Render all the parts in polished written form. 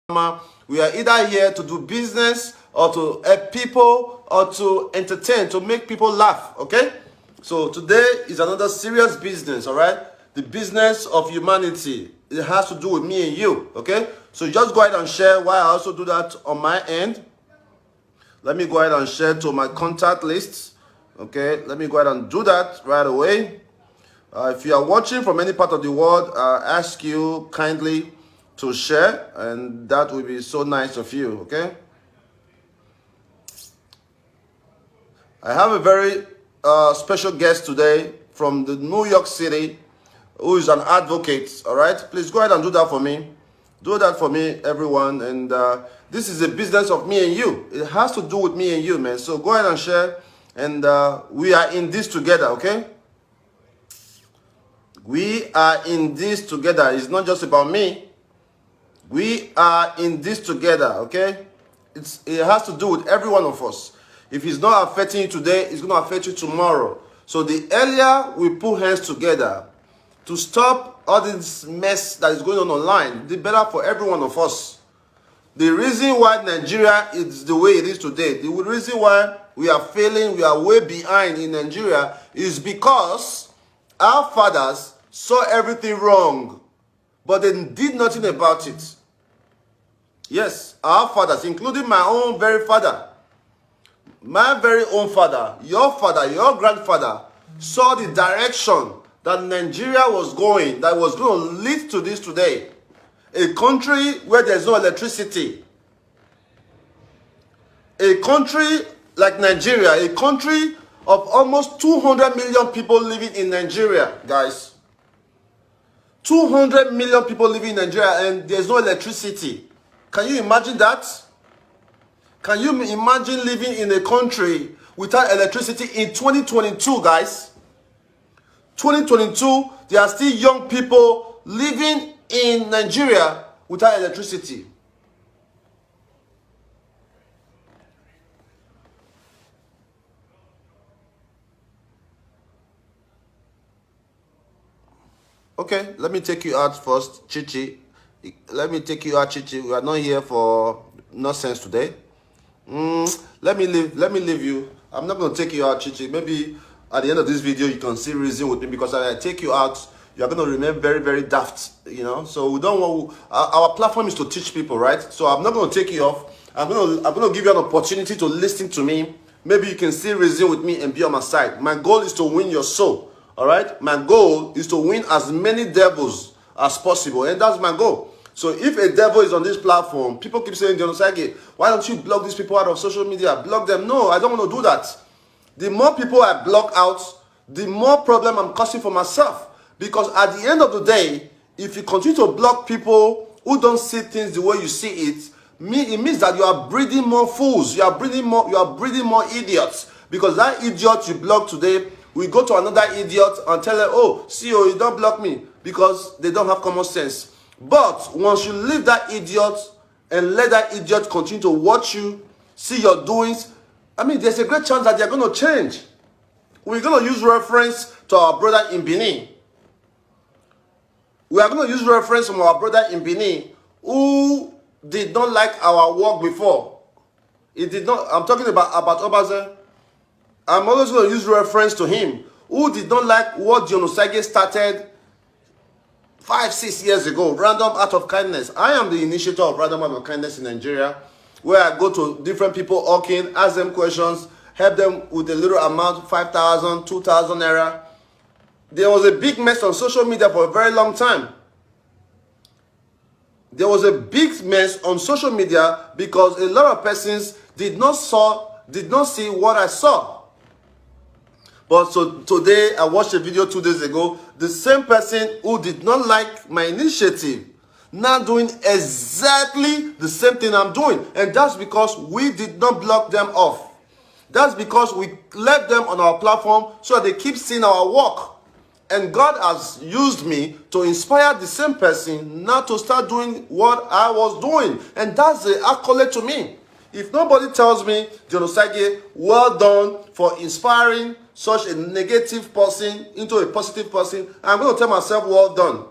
We are either here to do business or to help people or to entertain, to make people laugh, okay? So today is another serious business, all right? The business of humanity. It has to do with me and you, okay? So just go ahead and share while I also do that on my end. Let me go ahead and share to my contact list, okay? Let me go ahead and do that right away. If you are watching from any part of the world, I ask you kindly to share, and that will be so nice of you, okay? I have a very special guest today from the New York City who is an advocate, all right? Please go ahead and do that for me. Do that for me, everyone. And this is a business of me and you. It has to do with me and you, man. So go ahead and share, and we are in this together, okay? We are in this together. It's not just about me. We are in this together, okay? It has to do with every one of us. If it's not affecting you today, it's going to affect you tomorrow. So the earlier we put hands together to stop all this mess that is going on online, the better for every one of us. The reason why Nigeria is the way it is today, the reason why we are failing, we are way behind in Nigeria, is because our fathers saw everything wrong, but they did nothing about it. Yes, our fathers, including my own very father, my very own father, your grandfather, saw the direction that Nigeria was going, that was going to lead to this today. A country where there's no electricity. A country like Nigeria, a country of almost 200 million people living in Nigeria, guys. 200 million people living in Nigeria, and there's no electricity. Can you imagine that? Can you imagine living in a country without electricity in 2022, guys? 2022, there are still young people living in Nigeria without electricity. Okay, let me take you out first, Chichi. Let me take you out, Chichi. We are not here for nonsense today. Let me leave you. I'm not going to take you out, Chichi. Maybe at the end of this video, you can see reason with me, because if I take you out, you're going to remain very, very daft, you know. So we don't want, our platform is to teach people, right? So I'm not going to take you off. I'm going to give you an opportunity to listen to me. Maybe you can see reason with me and be on my side. My goal is to win your soul, all right? My goal is to win as many devils as possible, and that's my goal. So if a devil is on this platform, people keep saying, DION, why don't you block these people out of social media? Block them. No, I don't want to do that. The more people I block out, the more problem I'm causing for myself. Because at the end of the day, if you continue to block people who don't see things the way you see it, it means that you are breeding more fools. You are breeding more idiots. Because that idiot you block today, we go to another idiot and tell them, oh, CEO, you don't block me, because they don't have common sense. But once you leave that idiot and let that idiot continue to watch you, see your doings, I mean, there's a great chance that they're going to change. We're going to use reference to our brother in Benin. We are going to use reference from our brother in Benin who did not like our work before. It did not. I'm talking about Obaze. I'm always going to use reference to him who did not like what DION started 5-6 years ago, Random Act of Kindness. I am the initiator of Random Act of Kindness in Nigeria, where I go to different people walking, ask them questions, help them with a little amount, 5,000, 2,000 naira. There was a big mess on social media for a very long time. There was a big mess on social media because a lot of persons did not see what I saw. But so today, I watched a video 2 days ago. The same person who did not like my initiative now doing exactly the same thing I'm doing. And that's because we did not block them off. That's because we left them on our platform so that they keep seeing our work. And God has used me to inspire the same person now to start doing what I was doing. And that's the accolade to me. If nobody tells me, DION, well done for inspiring such a negative person into a positive person, I'm going to tell myself, well done.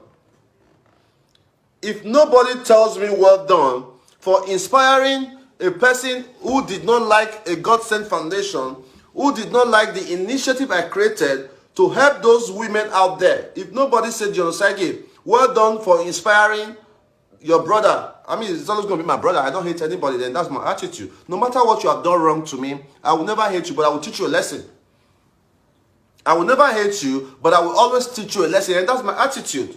If nobody tells me well done for inspiring a person who did not like a God-sent foundation, who did not like the initiative I created to help those women out there. If nobody said, DION OSAGIE, well done for inspiring your brother. I mean, it's always going to be my brother. I don't hate anybody, then that's my attitude. No matter what you have done wrong to me, I will never hate you, but I will teach you a lesson. I will never hate you, but I will always teach you a lesson, and that's my attitude.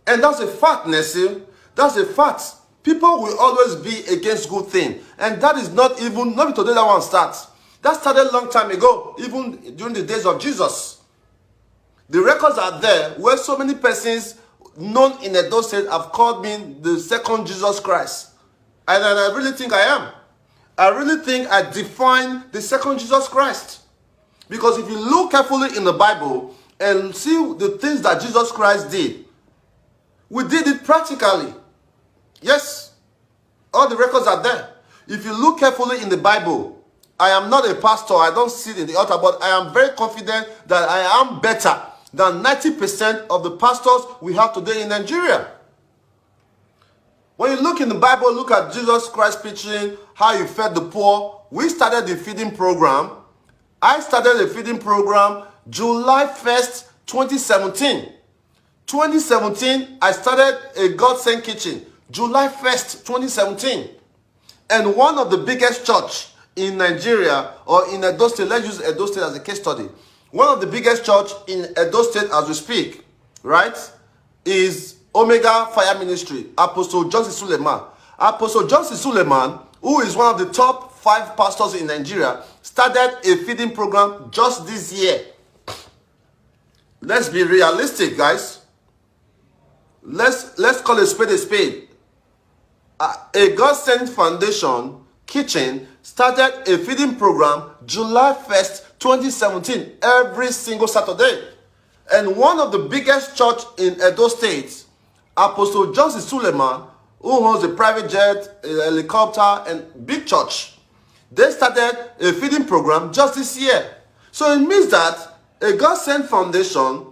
And that's a fact, Nessie. That's a fact. People will always be against good things. And that is not today that one starts. That started a long time ago, even during the days of Jesus. The records are there where so many persons known in Edo State have called me the second Jesus Christ. And I really think I am. I really think I define the second Jesus Christ. Because if you look carefully in the Bible and see the things that Jesus Christ did, we did it practically. Yes. All the records are there. If you look carefully in the Bible, I am not a pastor. I don't sit in the altar, but I am very confident that I am better than 90% of the pastors we have today in Nigeria. When you look in the Bible, look at Jesus Christ preaching, how he fed the poor. We started the feeding program. I started the feeding program July 1st, 2017. 2017, I started a God-sent kitchen. July 1st, 2017. And one of the biggest church in Nigeria, or in Edo State, let's use Edo State as a case study. One of the biggest church in Edo State as we speak, right, is Omega Fire Ministry, Apostle John C. Suleiman. Apostle John C. Suleiman, who is one of the top 5 pastors in Nigeria, started a feeding program just this year. Let's be realistic, guys. Let's call a spade. A God-sent foundation kitchen started a feeding program July 1st, 2017, every single Saturday. And one of the biggest church in Edo State, Apostle John C. Suleiman, who owns a private jet, a helicopter, and big church, they started a feeding program just this year. So it means that a God-sent foundation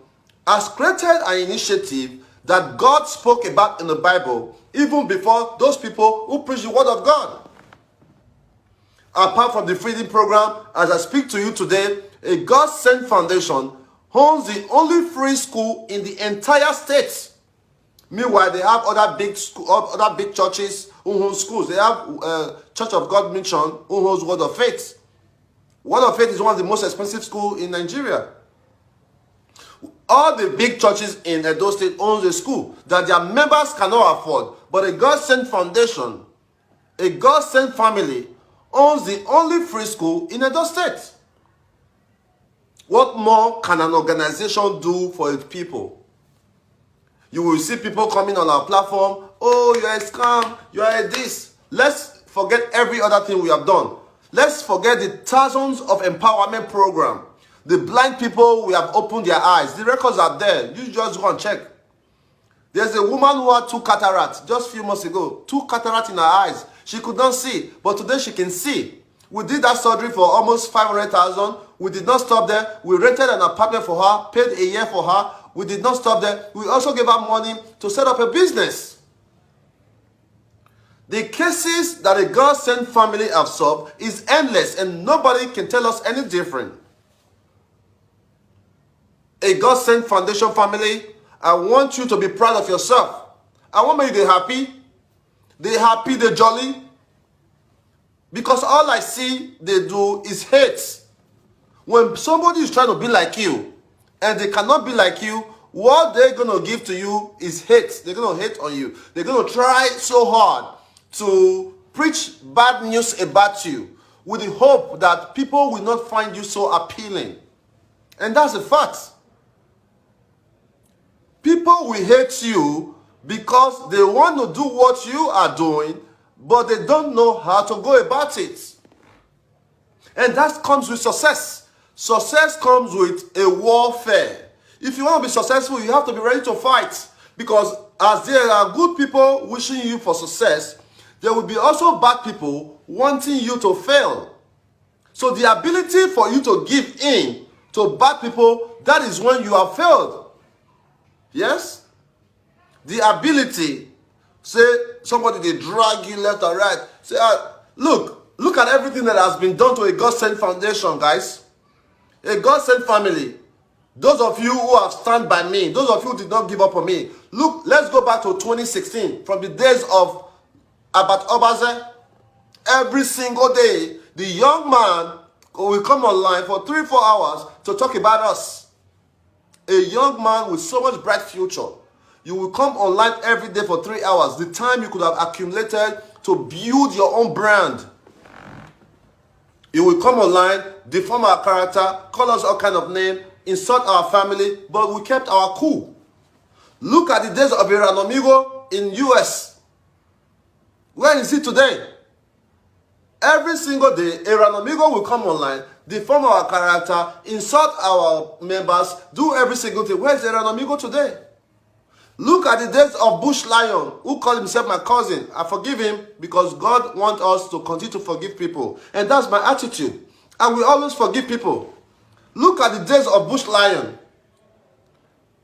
has created an initiative that God spoke about in the Bible even before those people who preach the word of God. Apart from the feeding program, as I speak to you today, a God-sent foundation owns the only free school in the entire state. Meanwhile, they have other big churches who own schools. They have Church of God Mission who owns Word of Faith. Word of Faith is one of the most expensive schools in Nigeria. All the big churches in Edo State owns a school that their members cannot afford. But a God-sent foundation, a God-sent family, owns the only free school in Edo State. What more can an organization do for its people? You will see people coming on our platform, oh, you're a scam, you're a this. Let's forget every other thing we have done. Let's forget the thousands of empowerment programs. The blind people, we have opened their eyes. The records are there. You just go and check. There's a woman who had 2 cataracts just a few months ago. 2 cataracts in her eyes. She could not see, but today she can see. We did that surgery for almost 500,000. We did not stop there. We rented an apartment for her, paid a year for her. We did not stop there. We also gave her money to set up a business. The cases that a God-sent family have solved is endless, and nobody can tell us any different. A God-sent foundation family, I want you to be proud of yourself. I want you to be happy. They're happy, they're jolly. Because all I see they do is hate. When somebody is trying to be like you, and they cannot be like you, what they're going to give to you is hate. They're going to hate on you. They're going to try so hard to preach bad news about you with the hope that people will not find you so appealing. And that's a fact. People will hate you because they want to do what you are doing, but they don't know how to go about it. And that comes with success. Success comes with a warfare. If you want to be successful, you have to be ready to fight. Because as there are good people wishing you for success, there will be also bad people wanting you to fail. So the ability for you to give in to bad people, that is when you have failed. Yes? The ability Say somebody they drag you left or right. Say, look at everything that has been done to a God-sent foundation, guys. A God-sent family. Those of you who have stand by me, those of you who did not give up on me. Look, let's go back to 2016. From the days of Abat Obaze, every single day, the young man will come online for 3-4 hours to talk about us. A young man with so much bright future. You will come online every day for 3 hours. The time you could have accumulated to build your own brand. You will come online, deform our character, call us all kind of name, insult our family, but we kept our cool. Look at the days of Iranomigo in US. Where is it today? Every single day, Iranomigo will come online, deform our character, insult our members, do every single thing. Where is Iranomigo today? Look at the days of Bush Lion, who called himself my cousin. I forgive him because God wants us to continue to forgive people. And that's my attitude. I will always forgive people. Look at the days of Bush Lion,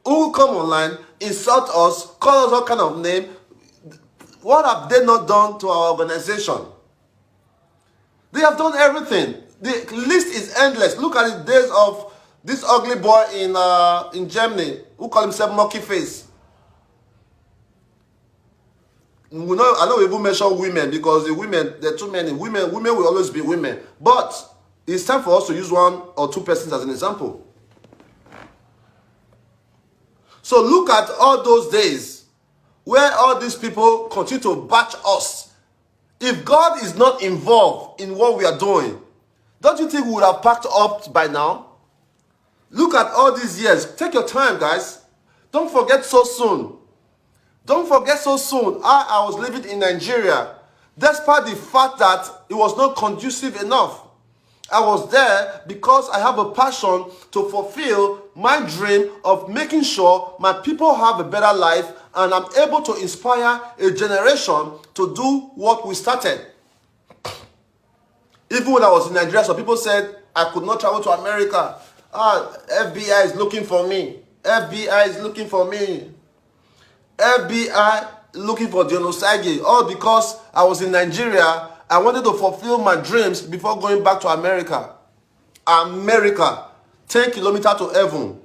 who come online, insult us, call us all kind of name. What have they not done to our organization? They have done everything. The list is endless. Look at the days of this ugly boy in Germany, who called himself Monkey Face. I know we will mention women because the women, there are too many. Women will always be women. But it's time for us to use 1 or 2 persons as an example. So look at all those days where all these people continue to batch us. If God is not involved in what we are doing, don't you think we would have packed up by now? Look at all these years. Take your time, guys. Don't forget so soon. Don't forget so soon. I was living in Nigeria, despite the fact that it was not conducive enough. I was there because I have a passion to fulfill my dream of making sure my people have a better life, and I'm able to inspire a generation to do what we started. Even when I was in Nigeria, some people said I could not travel to America. FBI is looking for me. FBI is looking for me. FBI looking for DION OSAGIE, all because I was in Nigeria. I wanted to fulfill my dreams before going back to America. America, 10 kilometers to heaven,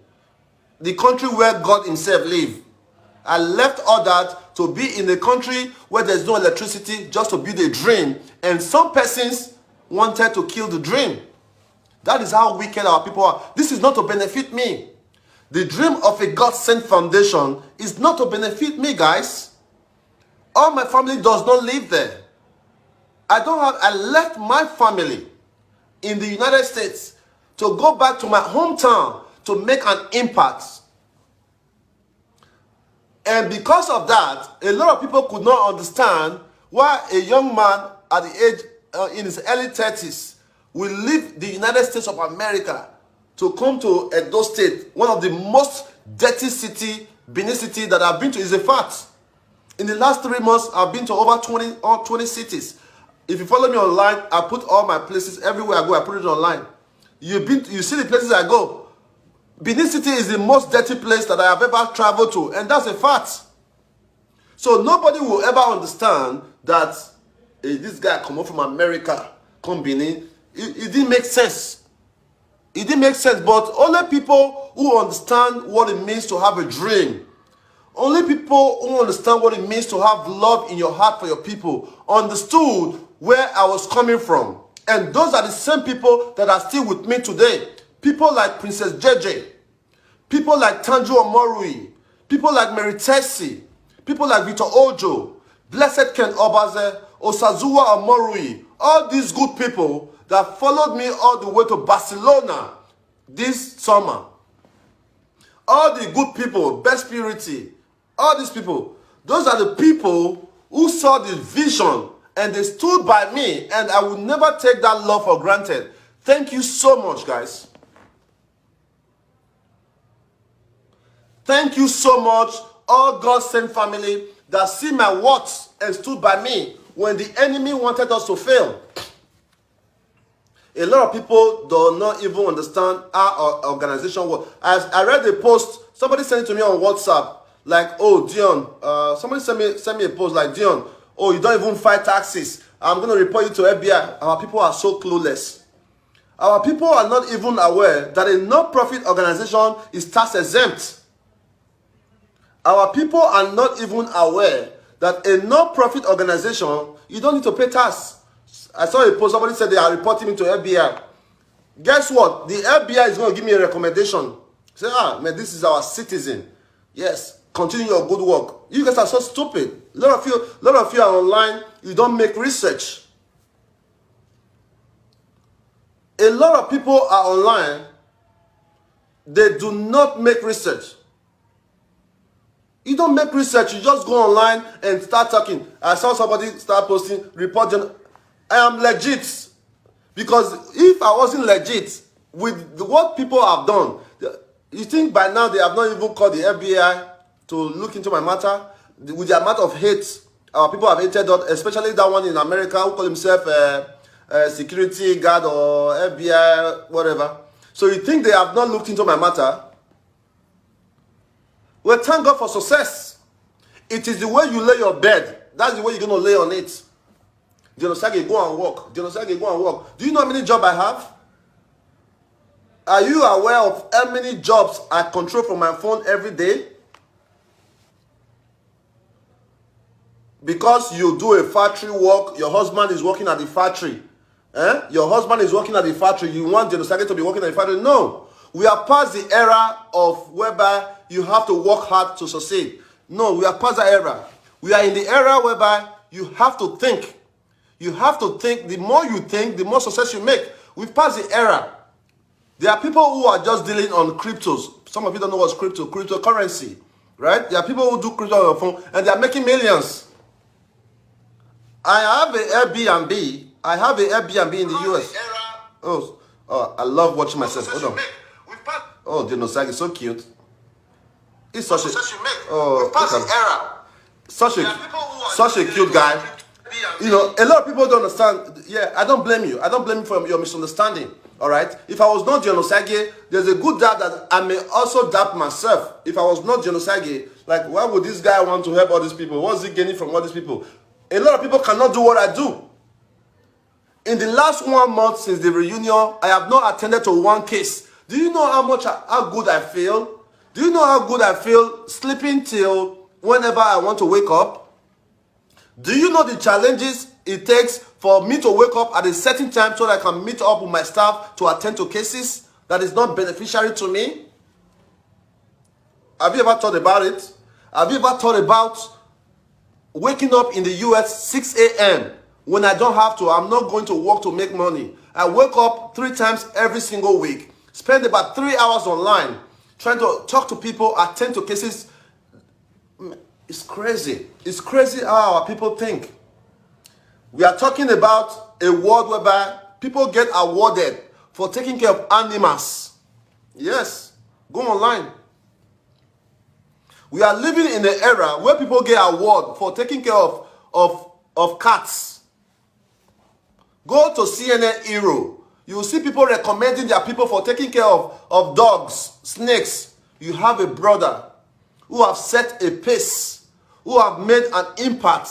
the country where God himself lives. I left all that to be in a country where there's no electricity just to build a dream, and some persons wanted to kill the dream. That is how wicked our people are. This is not to benefit me. The dream of a God-sent foundation is not to benefit me, guys. All my family does not live there. I left my family in the United States to go back to my hometown to make an impact. And because of that, a lot of people could not understand why a young man at the age, in his early 30s, will leave the United States of America to come to Edo State, one of the most dirty city, Benin City that I've been to. Is a fact. In the last 3 months, I've been to over 20 cities. If you follow me online, I put all my places, everywhere I go, I put it online. You see the places I go. Benin City is the most dirty place that I have ever traveled to, and that's a fact. So nobody will ever understand that this guy come up from America, come Benin. It didn't make sense. It didn't make sense, but only people who understand what it means to have a dream, only people who understand what it means to have love in your heart for your people, understood where I was coming from. And those are the same people that are still with me today. People like Princess JJ, people like Tanju Omorui, people like Meritesi, people like Victor Ojo, Blessed Ken Obaze, Osazuwa Omorui, all these good people that followed me all the way to Barcelona this summer. All the good people, Best Purity, all these people, those are the people who saw the vision and they stood by me, and I will never take that love for granted. Thank you so much, guys. Thank you so much, all God-sent family that see my works and stood by me when the enemy wanted us to fail. A lot of people do not even understand how our organization works. As I read a post, somebody sent it to me on WhatsApp. Like, oh, Dion, somebody send me a post like, Dion, oh, you don't even fight taxes. I'm going to report you to FBI. Our people are so clueless. Our people are not even aware that a non-profit organization is tax exempt. Our people are not even aware that a non-profit organization, you don't need to pay tax. I saw a post, somebody said they are reporting me to FBI. Guess what? The FBI is going to give me a recommendation. Say, man, this is our citizen. Yes, continue your good work. You guys are so stupid. A lot of you are online, you don't make research. A lot of people are online, they do not make research. You don't make research, you just go online and start talking. I saw somebody start posting, report. I am legit. Because if I wasn't legit with what people have done, you think by now they have not even called the FBI to look into my matter? With the amount of hate our people have hated, especially that one in America who call himself a security guard or FBI, whatever. So you think they have not looked into my matter? Well, thank God for success. It is the way you lay your bed. That's the way you're going to lay on it. OSAGIE, go and work. OSAGIE, go and work. Do you know how many jobs I have? Are you aware of how many jobs I control from my phone every day? Because you do a factory work, your husband is working at the factory. Your husband is working at the factory. You want OSAGIE to be working at the factory? No. We are past the era of whereby you have to work hard to succeed. No, we are past that era. We are in the era whereby you have to think. You have to think. The more you think, the more success you make. We've passed the era. There are people who are just dealing on cryptos. Some of you don't know what's cryptocurrency, right? There are people who do crypto on your phone and they are making millions. I have an Airbnb. I have an Airbnb in the US. Oh, I love watching myself. Hold on. Oh, OSAGIE, so cute. It's such a cute guy. You know, a lot of people don't understand. Yeah, I don't blame you. I don't blame you for your misunderstanding. All right. If I was not OSAGIE, there's a good doubt that I may also doubt myself. If I was not OSAGIE, like, why would this guy want to help all these people? What's he gaining from all these people? A lot of people cannot do what I do. In the last 1 month since the reunion, I have not attended to one case. Do you know how good I feel? Do you know how good I feel sleeping till whenever I want to wake up? Do you know the challenges it takes for me to wake up at a certain time so that I can meet up with my staff to attend to cases that is not beneficiary to me? Have you ever thought about it? Have you ever thought about waking up in the US 6 a.m. when I don't have to? I'm not going to work to make money. I wake up 3 times every single week, spend about 3 hours online trying to talk to people, attend to cases. It's crazy. It's crazy how our people think. We are talking about a world whereby people get awarded for taking care of animals. Yes, go online. We are living in an era where people get award for taking care of cats. Go to CNN Hero. You will see people recommending their people for taking care of dogs, snakes. You have a brother who have set a pace, who have made an impact,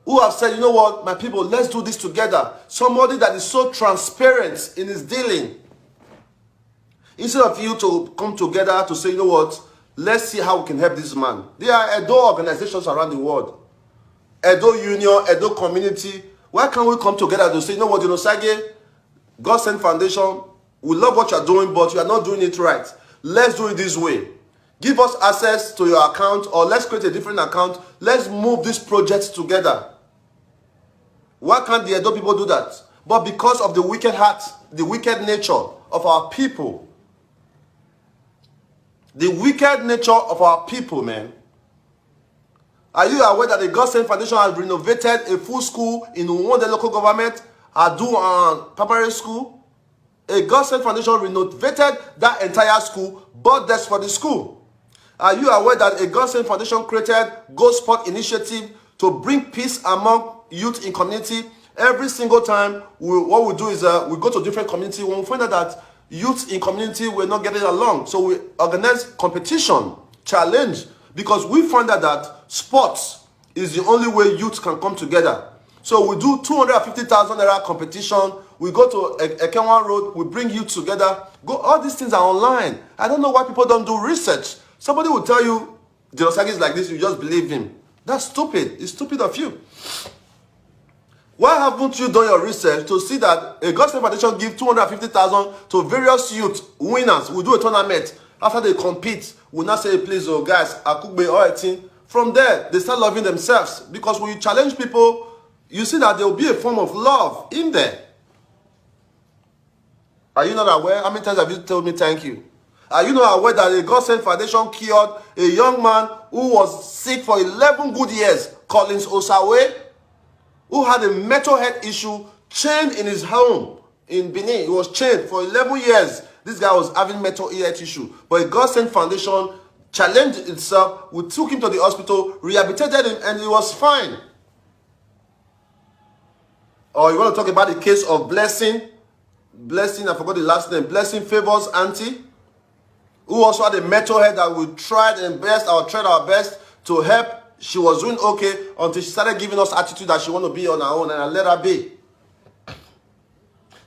who have said, you know what, my people, let's do this together. Somebody that is so transparent in his dealing. Instead of you to come together to say, you know what, let's see how we can help this man. There are Edo organizations around the world. Edo Union, Edo Community. Why can't we come together to say, you know what, OSAGIE, God Sent Foundation, we love what you're doing, but you are not doing it right. Let's do it this way. Give us access to your account, or let's create a different account. Let's move this project together. Why can't the Edo people do that? But because of the wicked heart, the wicked nature of our people. The wicked nature of our people, man. Are you aware that the God Sent Foundation has renovated a full school in one of the local government, Adu primary school? A God Sent Foundation renovated that entire school, bought desks for the school. Are you aware that a God Sent Foundation created Go Sport initiative to bring peace among youth in community? Every single time, what we do is we go to different community. When we find out that youth in community were not getting along, so we organize competition, challenge, because we find out that sports is the only way youth can come together. So we do 250,000 naira competition. We go to Ekenwan Road. We bring youth together. All these things are online. I don't know why people don't do research. Somebody will tell you the OSAGIE is like this. You just believe him. That's stupid. It's stupid of you. Why haven't you done your research to see that a gospel foundation gives 250,000 to various youth winners? We do a tournament. After they compete, we now say, please, oh guys, Akugbe, all right, team. From there, they start loving themselves. Because when you challenge people, you see that there will be a form of love in there. Are you not aware? How many times have you told me thank you? Are you not aware that a God-sent foundation cured a young man who was sick for 11 good years, Collins Osawe, who had a mental health issue, chained in his home in Benin? He was chained for 11 years. This guy was having mental health issue. But a God-sent foundation challenged itself. We took him to the hospital, rehabilitated him, and he was fine. Or you want to talk about the case of Blessing? Blessing, I forgot the last name. Blessing Favors Auntie, who also had a mental health that we tried our best to help. She was doing okay until she started giving us attitude that she want to be on her own, and I let her be.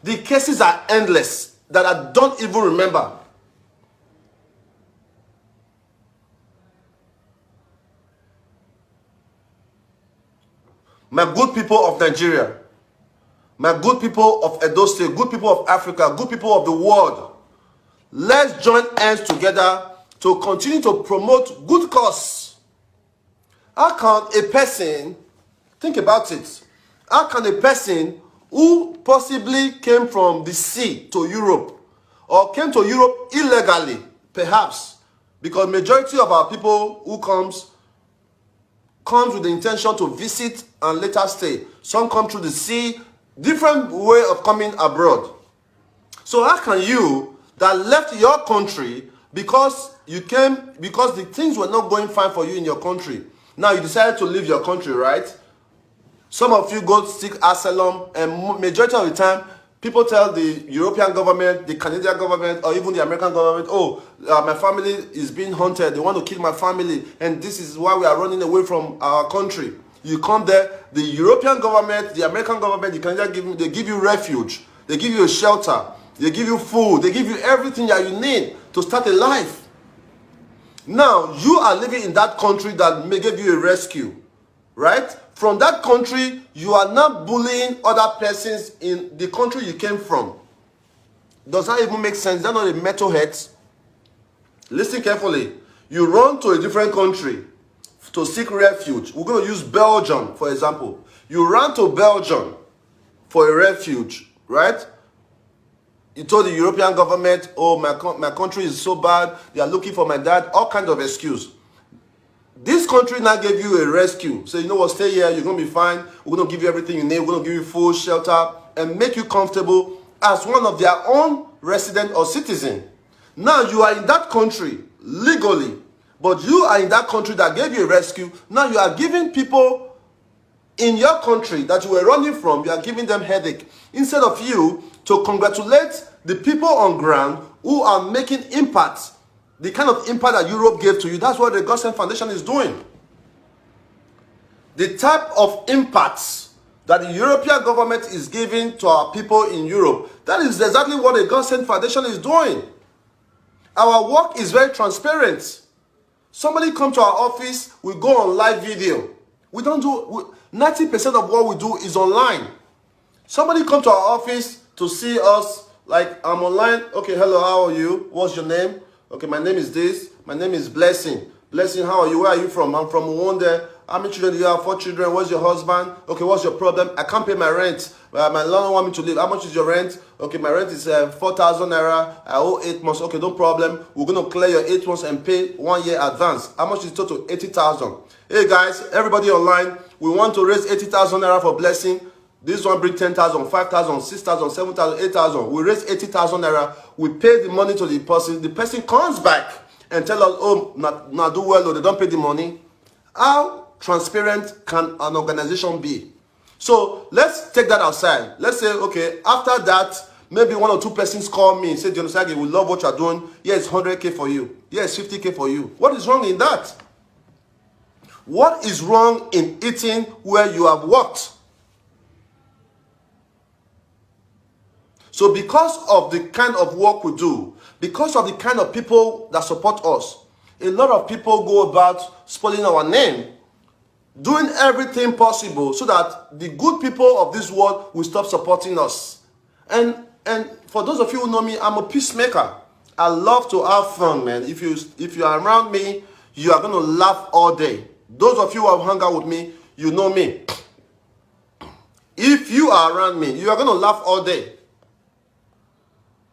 The cases are endless that I don't even remember. My good people of Nigeria, my good people of Edo State, good people of Africa, good people of the world, let's join hands together to continue to promote good cause. How can a person, think about it, how can a person who possibly came from the sea to Europe, or came to Europe illegally, perhaps, because majority of our people who comes with the intention to visit and later stay. Some come through the sea, different way of coming abroad. So how can you that left your country because the things were not going fine for you in your country, now you decided to leave your country, right? Some of you go seek asylum, and majority of the time, people tell the European government, the Canadian government, or even the American government, oh, my family is being hunted, they want to kill my family, and this is why we are running away from our country. You come there, the European government, the American government, the Canadian government, they give you refuge, they give you a shelter, they give you food, they give you everything that you need to start a life. Now, you are living in that country that may give you a rescue, right? From that country, you are not bullying other persons in the country you came from. Does that even make sense? Is that not a mental health? Listen carefully. You run to a different country to seek refuge. We're going to use Belgium, for example. You run to Belgium for a refuge, right? You told the European government, oh, my country is so bad, they are looking for my dad, all kinds of excuse. This country now gave you a rescue. So you know what, stay here, you're going to be fine. We're going to give you everything you need. We're going to give you food, shelter, and make you comfortable as one of their own resident or citizen. Now you are in that country legally, but you are in that country that gave you a rescue. Now you are giving people in your country that you were running from, you are giving them headache. Instead of you to congratulate the people on ground who are making impact, the kind of impact that Europe gave to you. That's what the God-sent Foundation is doing. The type of impacts that the European government is giving to our people in Europe, that is exactly what the God-sent Foundation is doing. Our work is very transparent. Somebody come to our office, we go on live video. We don't do, 90% of what we do is online. Somebody come to our office to see us, like, I'm online. Okay, hello, how are you? What's your name? Okay, my name is this. My name is Blessing. Blessing, how are you? Where are you from? I'm from Rwanda. How many children do you have? 4 children. What's your husband? Okay, what's your problem? I can't pay my rent. My landlord want me to leave. How much is your rent? Okay, my rent is 4,000 naira. I owe 8 months. Okay, no problem. We're going to clear your 8 months and pay 1 year advance. How much is total? 80,000. Hey guys, everybody online, we want to raise 80,000 naira for Blessing. This one bring 10,000, 5,000, 6,000, 7,000, 8,000. We raise 80,000 naira. We pay the money to the person. The person comes back and tell us, oh, not do well, or they don't pay the money. How transparent can an organization be? So let's take that outside. Let's say, okay, after that, maybe 1 or 2 persons call me and say, DION, we love what you're doing. Yeah, it's 100K for you. Yeah, it's 50K for you. What is wrong in that? What is wrong in eating where you have worked? So because of the kind of work we do, because of the kind of people that support us, a lot of people go about spoiling our name, doing everything possible so that the good people of this world will stop supporting us. And for those of you who know me, I'm a peacemaker. I love to have fun, man. If you are around me, you are going to laugh all day. Those of you who have hung out with me, you know me. If you are around me, you are going to laugh all day.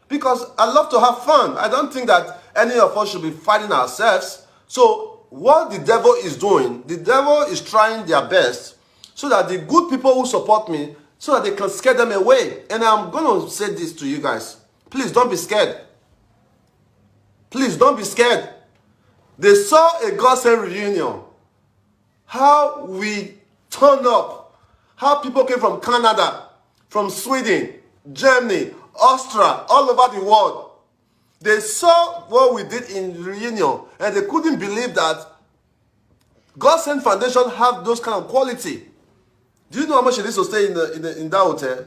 Because I love to have fun. I don't think that any of us should be fighting ourselves. So what the devil is doing, the devil is trying their best so that the good people who support me, so that they can scare them away. And I'm going to say this to you guys. Please don't be scared. Please don't be scared. They saw a godsend reunion. How we turned up. How people came from Canada, from Sweden, Germany, Austria, all over the world. They saw what we did in reunion and they couldn't believe that Godsend Foundation have those kind of quality. Do you know how much it is to stay in that hotel?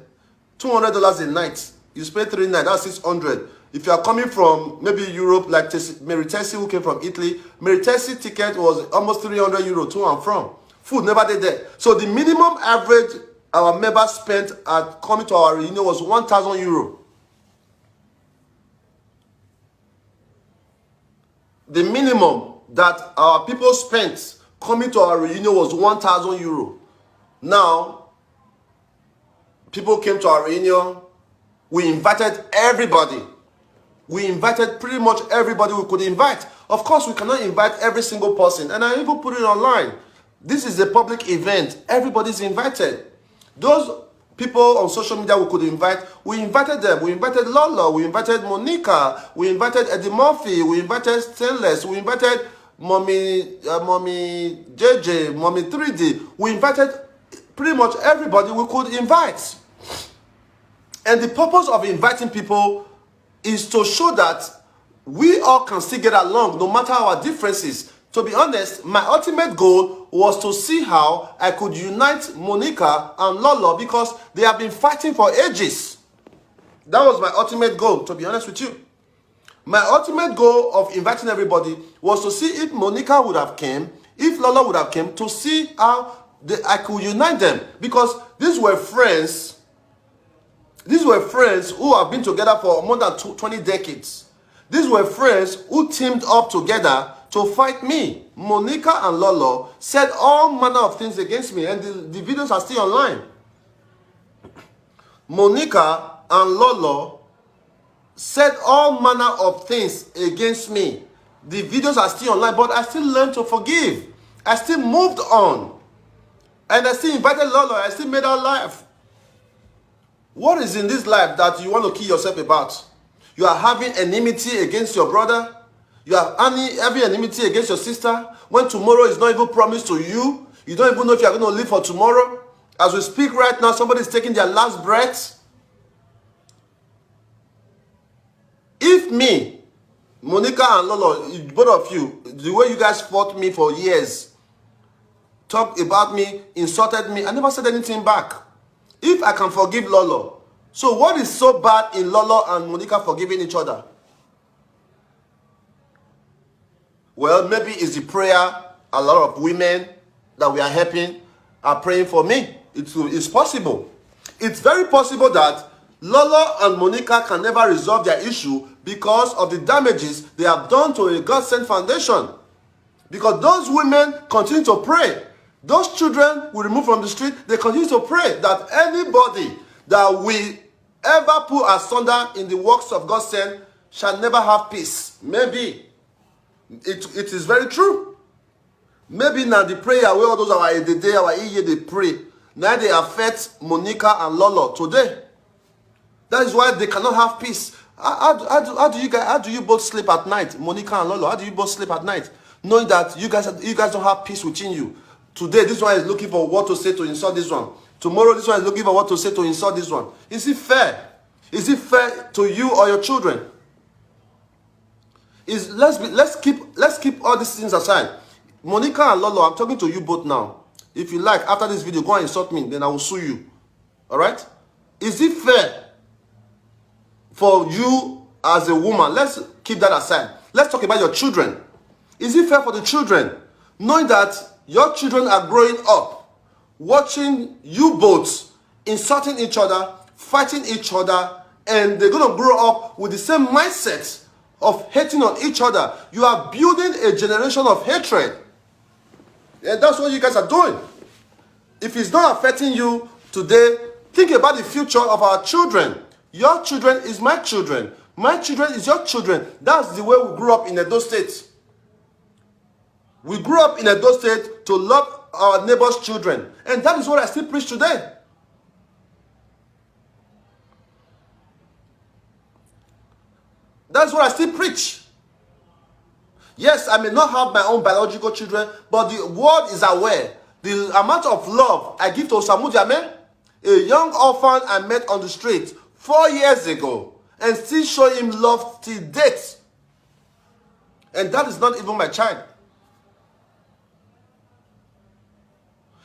$200 a night. You spend 3 nights, that's $600. If you are coming from maybe Europe, like Meritesi who came from Italy, Meritesi ticket was almost €300 to and from. Food never did there. So the minimum average our members spent at coming to our reunion was €1,000. The minimum that our people spent coming to our reunion was €1,000. Now, people came to our reunion. We invited everybody. We invited pretty much everybody we could invite. Of course, we cannot invite every single person. And I even put it online. This is a public event. Everybody's invited. Those people on social media we could invite, we invited them. We invited Lolo, we invited Monica, we invited Eddie Murphy, we invited Stainless, we invited Mommy JJ, Mommy 3D. We invited pretty much everybody we could invite. And the purpose of inviting people is to show that we all can still get along no matter our differences. To be honest, my ultimate goal was to see how I could unite Monica and Lolo because they have been fighting for ages. That was my ultimate goal, to be honest with you. My ultimate goal of inviting everybody was to see if Monica would have came, if Lolo would have came, to see how I could unite them. Because these were friends. These were friends who have been together for more than 20 decades. These were friends who teamed up together to fight me. Monica and Lolo said all manner of things against me, and the videos are still online. Monica and Lolo said all manner of things against me. The videos are still online, but I still learned to forgive. I still moved on. And I still invited Lolo. I still made her laugh. What is in this life that you want to kill yourself about? You are having enmity against your brother. You are having enmity against your sister. When tomorrow is not even promised to you. You don't even know if you are going to live for tomorrow. As we speak right now, somebody is taking their last breath. If me, Monica and Lolo, both of you, the way you guys fought me for years, talked about me, insulted me, I never said anything back. If I can forgive Lolo, so what is so bad in Lolo and Monica forgiving each other? Well, maybe it's the prayer a lot of women that we are helping are praying for me. It's possible. It's very possible that Lolo and Monica can never resolve their issue because of the damages they have done to a God-sent foundation. Because those women continue to pray. Those children we remove from the street, they continue to pray that anybody that we ever put asunder in the works of God sent shall never have peace. Maybe. It is very true. Maybe now the prayer where all those our they pray. Now they affect Monica and Lolo today. That is why they cannot have peace. How do you both sleep at night, Monica and Lolo? How do you both sleep at night, knowing that you guys don't have peace within you? Today, this one is looking for what to say to insult this one. Tomorrow, this one is looking for what to say to insult this one. Is it fair? Is it fair to you or your children? Let's keep all these things aside. Monica and Lolo, I'm talking to you both now. If you like, after this video, go and insult me, then I will sue you. All right? Is it fair for you as a woman? Let's keep that aside. Let's talk about your children. Is it fair for the children, knowing that your children are growing up, watching you both insulting each other, fighting each other, and they're going to grow up with the same mindset of hating on each other? You are building a generation of hatred. And that's what you guys are doing. If it's not affecting you today, think about the future of our children. Your children is my children. My children is your children. That's the way we grew up in Edo State. We grew up in Edo State to love our neighbors' children. And that is what I still preach today. That's what I still preach. Yes, I may not have my own biological children, but the world is aware. The amount of love I give to Osamu Jame, a young orphan I met on the street 4 years ago, and still show him love till date. And that is not even my child.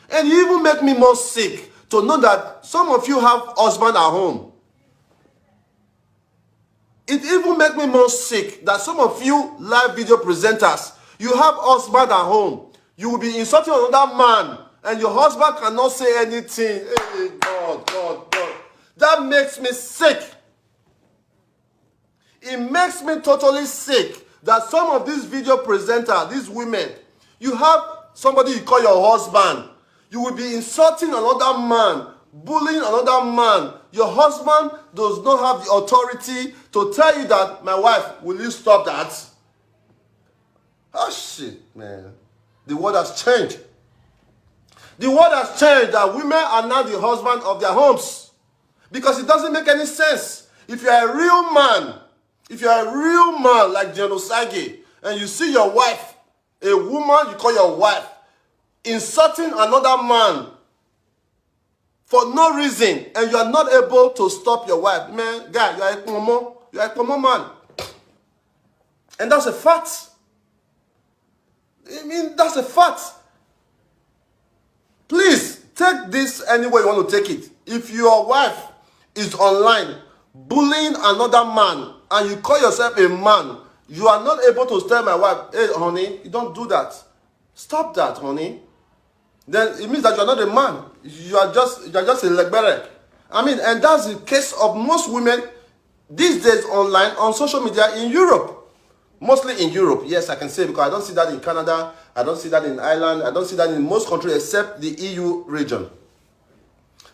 And you even make me more sick to know that some of you have husband at home. It even makes me more sick that some of you live video presenters, you have husband at home. You will be insulting another man and your husband cannot say anything. Hey, God. That makes me sick. It makes me totally sick that some of these video presenters, these women, you have somebody you call your husband. You will be insulting another man, bullying another man. Your husband does not have the authority to tell you that, my wife, will you stop that? Oh shit, man. The world has changed. The world has changed that women are now the husband of their homes. Because it doesn't make any sense. If you are a real man like DION OSAGIE, and you see your wife, a woman you call your wife, insulting another man for no reason, and you are not able to stop your wife, man, guy, you are a common man. And that's a fact. I mean, that's a fact. Please, take this any way you want to take it. If your wife is online bullying another man, and you call yourself a man, you are not able to tell my wife, hey, honey, you don't do that. Stop that, honey. Then it means that you are not a man. You are just a legbere. I mean, and that's the case of most women these days online, on social media in Europe. Mostly in Europe, yes, I can say, because I don't see that in Canada, I don't see that in Ireland, I don't see that in most countries except the EU region.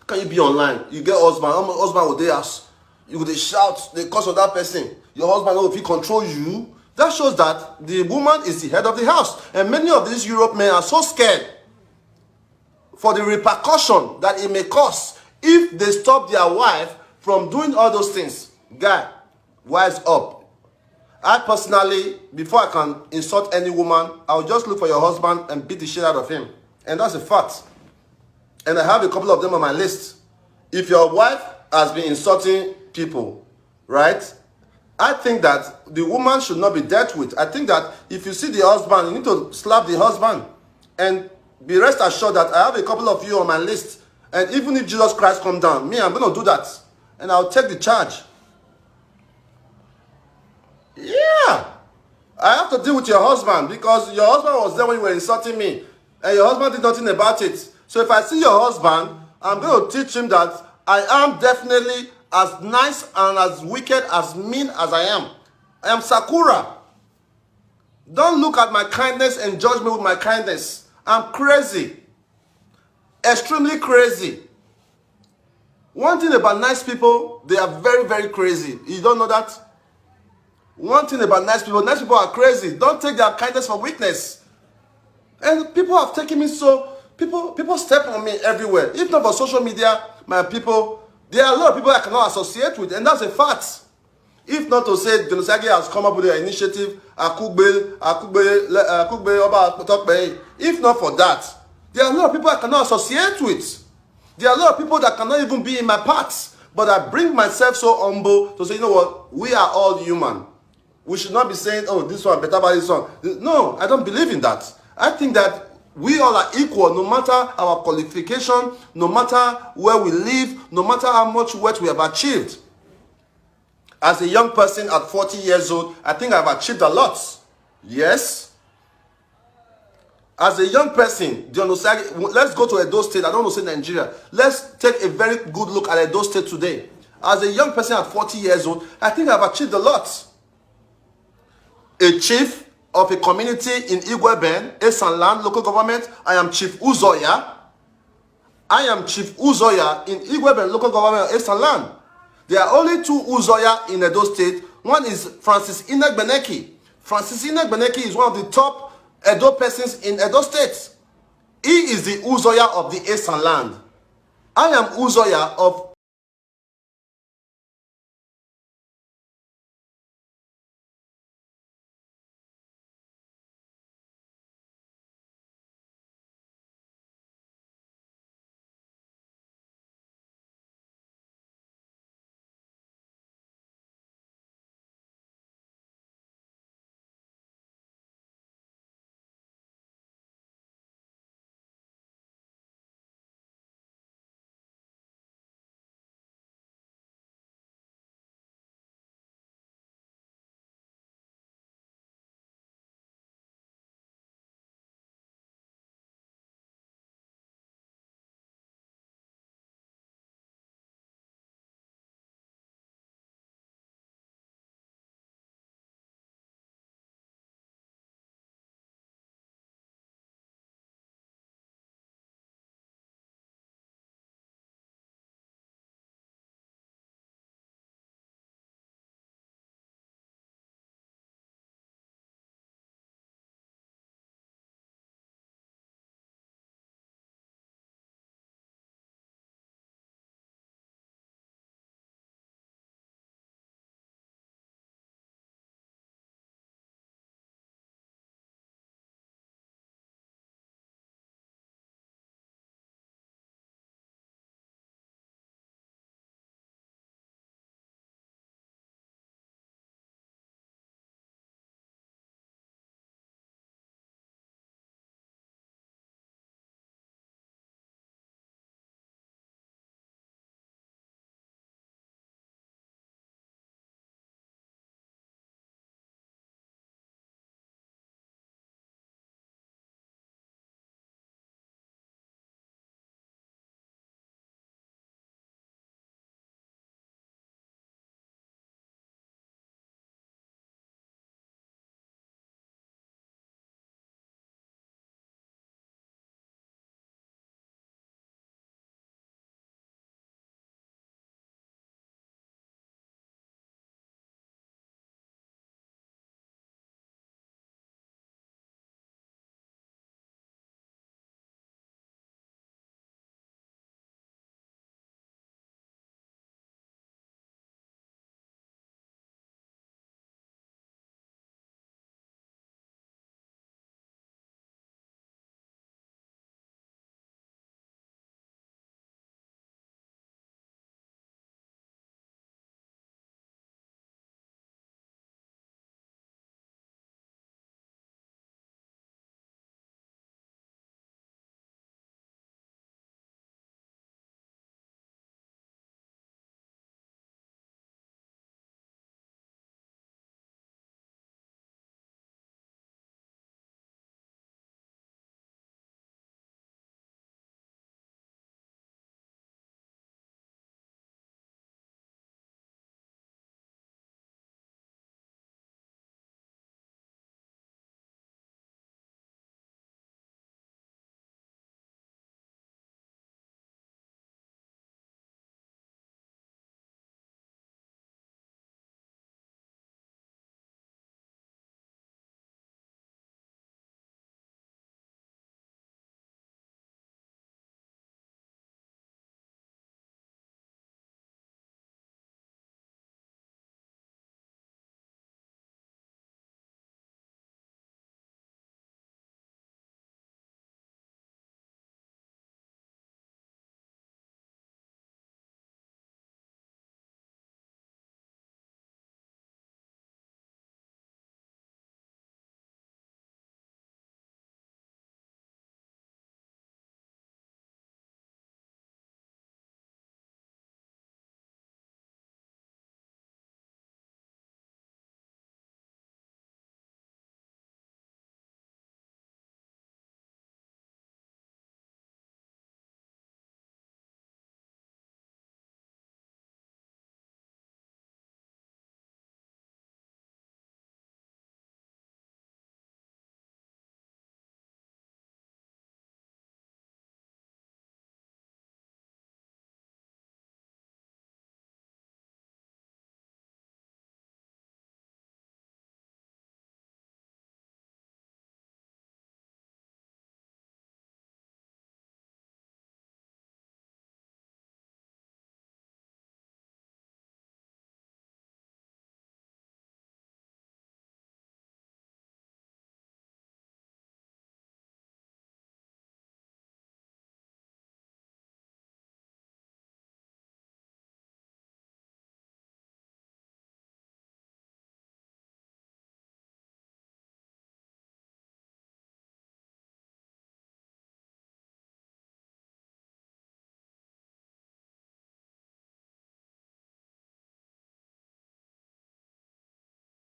Can you be online? You get husband will they ask, you will shout the cause of that person. Your husband will control you. That shows that the woman is the head of the house. And many of these Europe men are so scared for the repercussion that it may cause if they stop their wife from doing all those things. Guy, wise up. I personally, before I can insult any woman, I'll just look for your husband and beat the shit out of him. And that's a fact. And I have a couple of them on my list. If your wife has been insulting people, right? I think that the woman should not be dealt with. I think that if you see the husband, you need to slap the husband. And be rest assured that I have a couple of you on my list. And even if Jesus Christ come down, me, I'm going to do that. And I'll take the charge. Yeah. I have to deal with your husband because your husband was there when you were insulting me. And your husband did nothing about it. So if I see your husband, I'm going to teach him that I am definitely as nice and as wicked, as mean as I am. I am Sakura. Don't look at my kindness and judge me with my kindness. I'm crazy. Extremely crazy. One thing about nice people, they are very, very crazy. You don't know that? One thing about nice people are crazy. Don't take their kindness for weakness. And people have taken me so, people step on me everywhere. If not for social media, my people, there are a lot of people I cannot associate with, and that's a fact. If not to say DION OSAGIE has come up with an initiative, if not for that, there are a lot of people I cannot associate with. There are a lot of people that cannot even be in my paths. But I bring myself so humble to say, you know what, we are all human. We should not be saying, oh, this one better than this one. No, I don't believe in that. I think that we all are equal, no matter our qualification, no matter where we live, no matter how much wealth we have achieved. As a young person at 40 years old, I think I've achieved a lot. Yes. As a young person, DION OSAGIE, let's go to Edo State. I don't know, say Nigeria. Let's take a very good look at Edo State today. As a young person at 40 years old, I think I've achieved a lot. A chief of a community in Igweben, Esanland local government. I am Chief Uzoya. I am Chief Uzoya in Igweben local government, Esanland. There are only two Uzoya in Edo State. One is Francis Inegbeneki. Francis Inegbeneki is one of the top Edo persons in Edo State. He is the Uzoya of the Esanland. I am Uzoya of